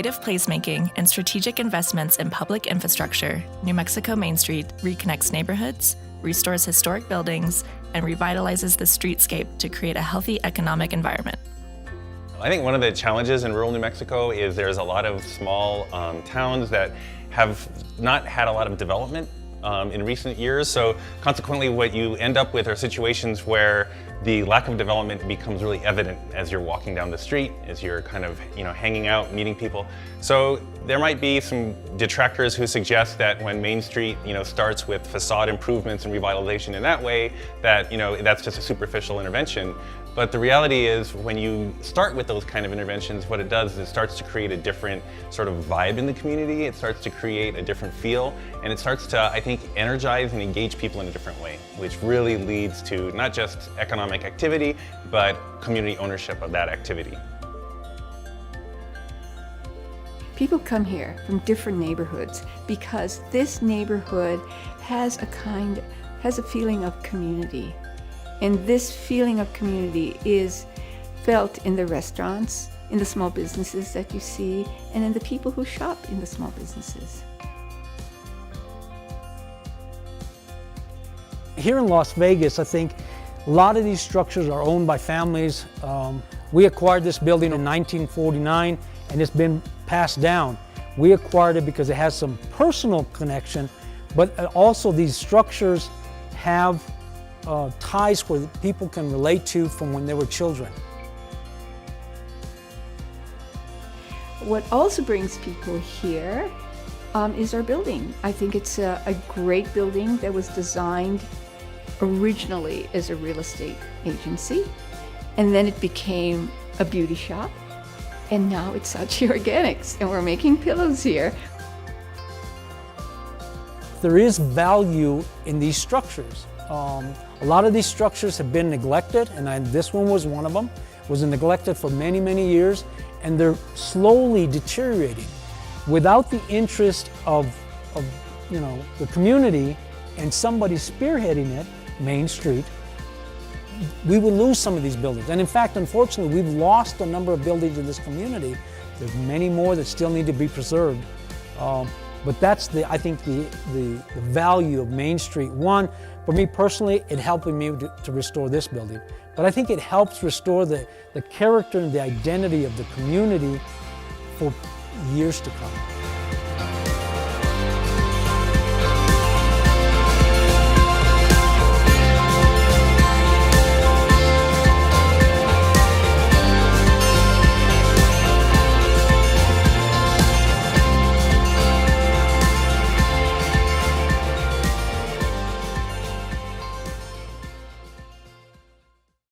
creative placemaking and strategic investments in public infrastructure, New Mexico Mainstreet reconnects neighborhoods, restores historic buildings, and revitalizes the streetscape to create a healthy economic environment. I think one of the challenges in rural New Mexico is there's a lot of small towns that have not had a lot of development in recent years. So consequently, what you end up with are situations where the lack of development becomes really evident as you're walking down the street, as you're kind of hanging out, meeting people. So there might be some detractors who suggest that when Mainstreet starts with facade improvements and revitalization in that way, that that's just a superficial intervention. But the reality is, when you start with those kind of interventions, what it does is it starts to create a different sort of vibe in the community. It starts to create a different feel, and it starts to, I think, energize and engage people in a different way, which really leads to not just economic activity, but community ownership of that activity. People come here from different neighborhoods because this neighborhood has a feeling of community. And this feeling of community is felt in the restaurants, in the small businesses that you see, and in the people who shop in the small businesses. Here in Las Vegas, I think a lot of these structures are owned by families. We acquired this building in 1949, and it's been passed down. We acquired it because it has some personal connection, but also these structures have ties where people can relate to from when they were children. What also brings people here is our building. I think it's a great building that was designed originally as a real estate agency, and then it became a beauty shop, and now it's Saatchi Organics, and we're making pillows here. There is value in these structures. A lot of these structures have been neglected, and this one was one of them. It was neglected for many, many years, and they're slowly deteriorating. Without the interest of the community and somebody spearheading it, Mainstreet, we would lose some of these buildings. And in fact, unfortunately, we've lost a number of buildings in this community. There's many more that still need to be preserved. But that's I think the value of Mainstreet. One, for me personally, it helping me to restore this building. But I think it helps restore the character and the identity of the community for years to come.